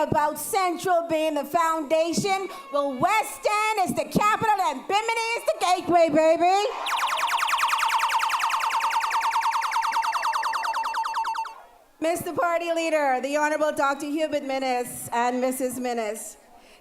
about Central being the foundation. Well, West End is the capital and Bimini is the gateway, baby. Mr. Party Leader, the Honorable Dr. Hubert Minnis and Mrs. Minnis.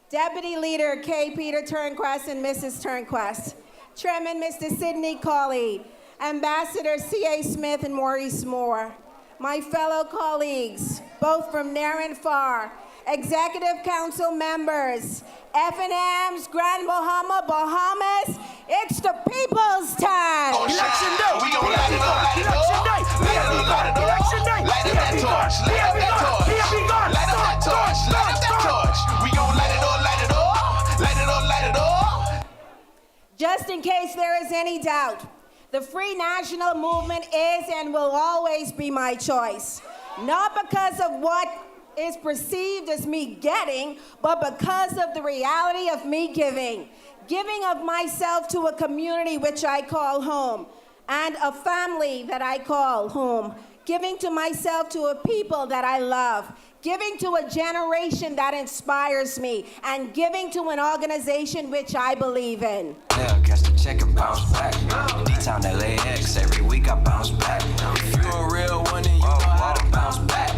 Deputy Leader K. Peter Turnquest and Mrs. Turnquest. Chairman Mr. Sidney Cawley. Ambassador C.A. Smith and Maurice Moore. My fellow colleagues, both from near and far. Executive Council members. FNM's Grand Bahama, Bahamas. It's the people's time. Election day. We gon' light it up. Election day. Election day. Light up that torch. Light up that torch. Light up that torch. Light up that torch. We gon' light it up. Light it up. Light it up. Light it up. Just in case there is any doubt, the Free National Movement is and will always be my choice. Not because of what is perceived as me getting, but because of the reality of me giving. Giving of myself to a community which I call home, and a family that I call home. Giving to myself to a people that I love. Giving to a generation that inspires me, and giving to an organization which I believe in. Yeah, catch the check and bounce back. D-Town LAX, every week I bounce back. If you a real one, then you know how to bounce back.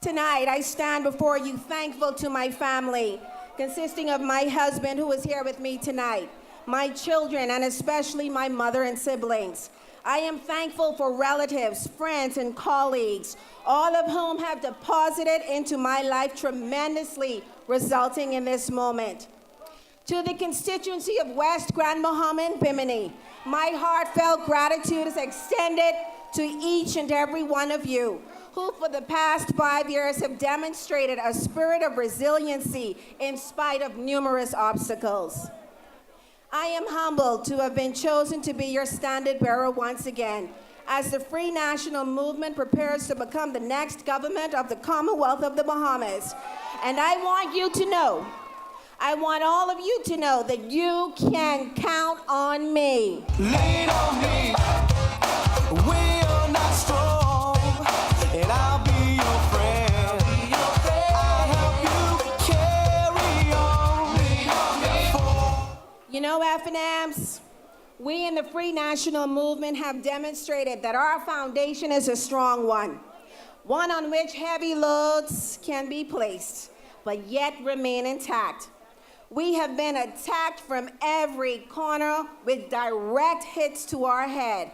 Tonight, I stand before you thankful to my family, consisting of my husband who is here with me tonight, my children, and especially my mother and siblings. I am thankful for relatives, friends, and colleagues, all of whom have deposited into my life tremendously, resulting in this moment. To the constituency of West Grand Bahama and Bimini, my heartfelt gratitude is extended to each and every one of you, who for the past 5 years have demonstrated a spirit of resiliency in spite of numerous obstacles. I am humbled to have been chosen to be your standard bearer once again, as the Free National Movement prepares to become the next government of the Commonwealth of the Bahamas. And I want you to know, I want all of you to know that you can count on me. Lean on me. We are not strong, and I'll be your friend. I'll help you carry on. You know, FNMs, we in the Free National Movement have demonstrated that our foundation is a strong one on which heavy loads can be placed, but yet remain intact. We have been attacked from every corner with direct hits to our head,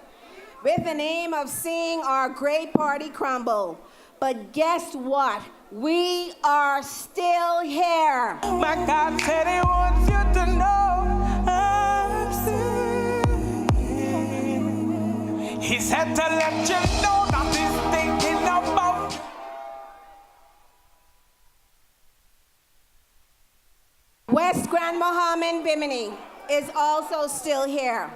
with the aim of seeing our great party crumble. But guess what? We are still here. My God said he wants you to know I'm still. He said to let you know that he's thinking about. West Grand Bahama and Bimini is also still here,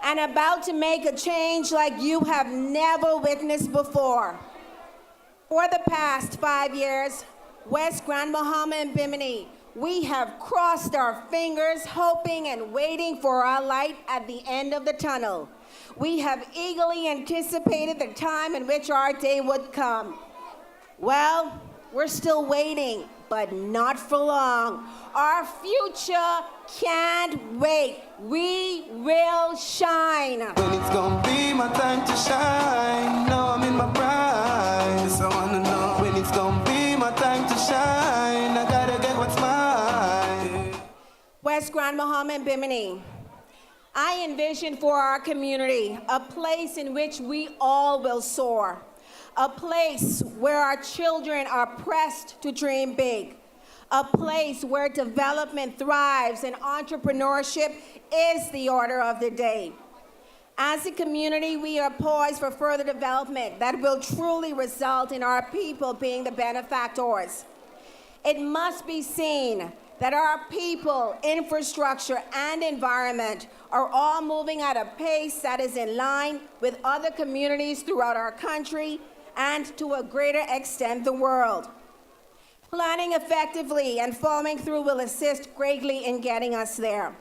and about to make a change like you have never witnessed before. For the past 5 years, West Grand Bahama and Bimini, we have crossed our fingers, hoping and waiting for our light at the end of the tunnel. We have eagerly anticipated the time in which our day would come. Well, we're still waiting, but not for long. Our future can't wait. We will shine. When it's gonna be my time to shine, know I'm in my prime. So I wanna know when it's gonna be my time to shine. I gotta get what's mine. West Grand Bahama and Bimini, I envision for our community a place in which we all will soar. A place where our children are pressed to dream big. A place where development thrives and entrepreneurship is the order of the day. As a community, we are poised for further development that will truly result in our people being the benefactors. It must be seen that our people, infrastructure, and environment are all moving at a pace that is in line with other communities throughout our country and to a greater extent the world. Planning effectively and following through will assist greatly in getting us there.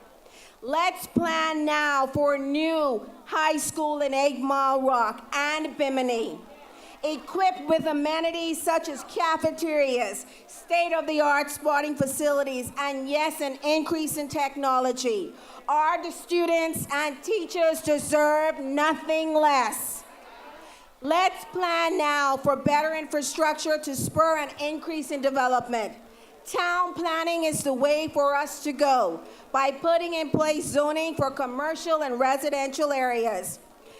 Let's plan now for a new high school in Egg Mile Rock and Bimini. equipped with amenities such as cafeterias, state-of-the-art sporting facilities, and yes, an increase in technology. Our students and teachers deserve nothing less. Let's plan now for better infrastructure to spur an increase in development. Town planning is the way for us to go by putting in place zoning for commercial and residential areas.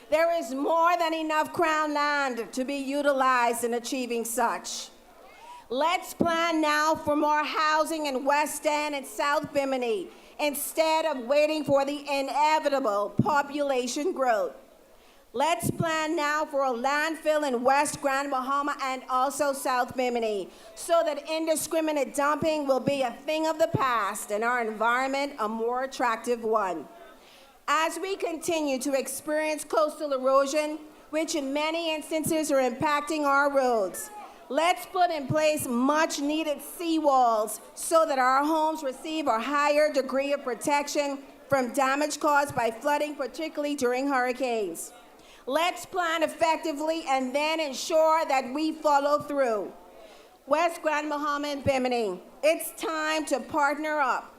There is more than enough Crown land to be utilized in achieving such. Let's plan now for more housing in West End and South Bimini instead of waiting for the inevitable population growth. Let's plan now for a landfill in West Grand Bahama and also South Bimini so that indiscriminate dumping will be a thing of the past and our environment a more attractive one. As we continue to experience coastal erosion, which in many instances are impacting our roads, let's put in place much needed seawalls so that our homes receive a higher degree of protection from damage caused by flooding, particularly during hurricanes. Let's plan effectively and then ensure that we follow through. West Grand Bahama and Bimini, it's time to partner up.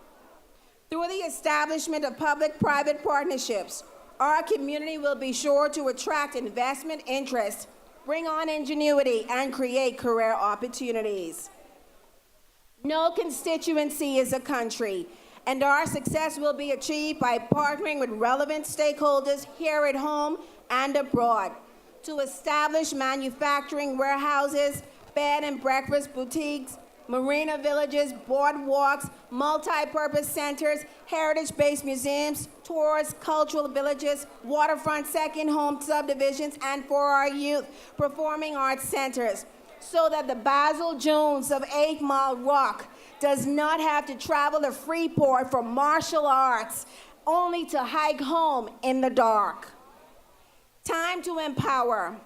Through the establishment of public-private partnerships, our community will be sure to attract investment interest, bring on ingenuity, and create career opportunities. No constituency is a country, and our success will be achieved by partnering with relevant stakeholders here at home and abroad to establish manufacturing warehouses, bed and breakfast boutiques, marina villages, boardwalks, multi-purpose centers, heritage-based museums, tours, cultural villages, waterfront second home subdivisions, and for our youth, performing arts centers, so that the Basil Jones of 8 Mile Rock does not have to travel to Freeport for martial arts, only to hike home in the dark. Time to empower.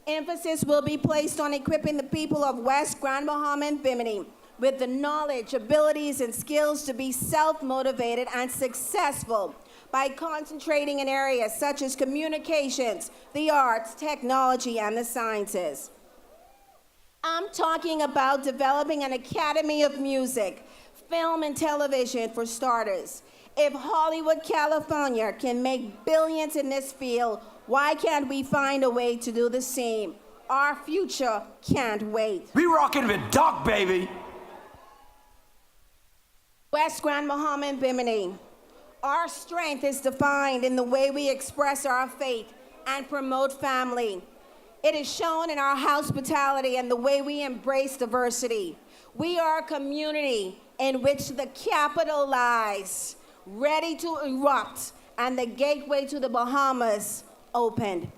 Emphasis will be placed on equipping the people of West Grand Bahama and Bimini with the knowledge, abilities, and skills to be self-motivated and successful by concentrating in areas such as communications, the arts, technology, and the sciences. I'm talking about developing an Academy of Music, film and television for starters. If Hollywood, California can make billions in this field, why can't we find a way to do the same? Our future can't wait. We rockin' with Doc, baby. West Grand Bahama and Bimini. Our strength is defined in the way we express our faith and promote family. It is shown in our hospitality and the way we embrace diversity. We are a community in which the capital lies, ready to erupt, and the gateway to the Bahamas opened.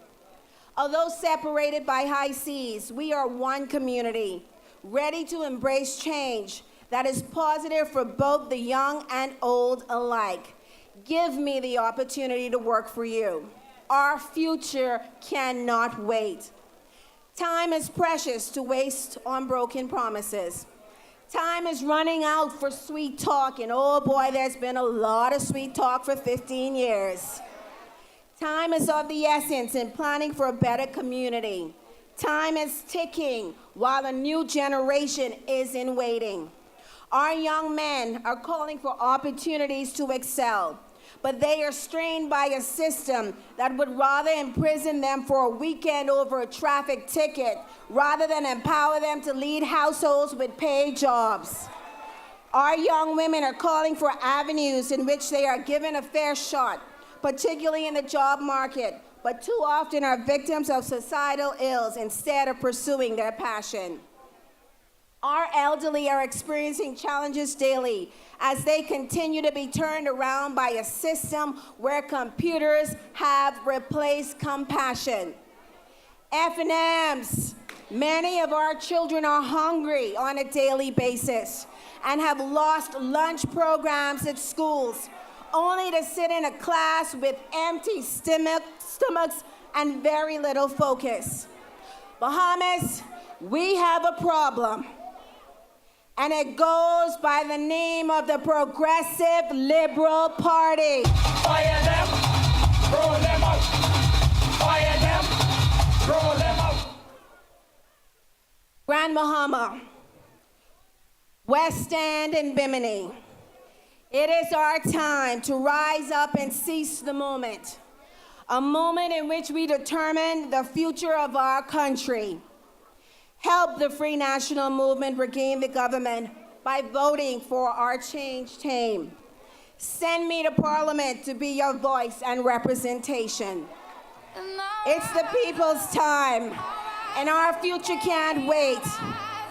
Although separated by high seas, we are one community, ready to embrace change that is positive for both the young and old alike. Give me the opportunity to work for you. Our future cannot wait. Time is precious to waste on broken promises. Time is running out for sweet talk, and oh boy, there's been a lot of sweet talk for 15 years. Time is of the essence in planning for a better community. Time is ticking while a new generation is in waiting. Our young men are calling for opportunities to excel, but they are strained by a system that would rather imprison them for a weekend over a traffic ticket rather than empower them to lead households with paid jobs. Our young women are calling for avenues in which they are given a fair shot, particularly in the job market, but too often are victims of societal ills instead of pursuing their passion. Our elderly are experiencing challenges daily as they continue to be turned around by a system where computers have replaced compassion. FNMs, many of our children are hungry on a daily basis and have lost lunch programs at schools, only to sit in a class with empty stomachs and very little focus. Bahamas, we have a problem, and it goes by the name of the Progressive Liberal Party. Fire them, throw them out. Fire them, throw them out. Grand Bahama, West End, and Bimini. It is our time to rise up and seize the moment, a moment in which we determine the future of our country. Help the Free National Movement regain the government by voting for our change team. Send me to Parliament to be your voice and representation. It's the people's time, and our future can't wait.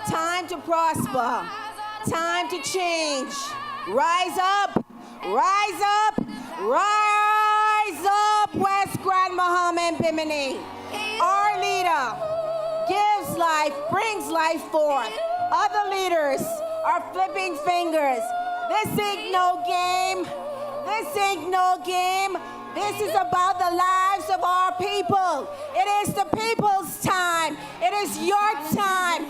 Time to prosper, time to change. Rise up, rise up, rise up, West Grand Bahama and Bimini. Our leader gives life, brings life forth. Other leaders are flipping fingers. This ain't no game. This ain't no game. This is about the lives of our people. It is the people's time. It is your time.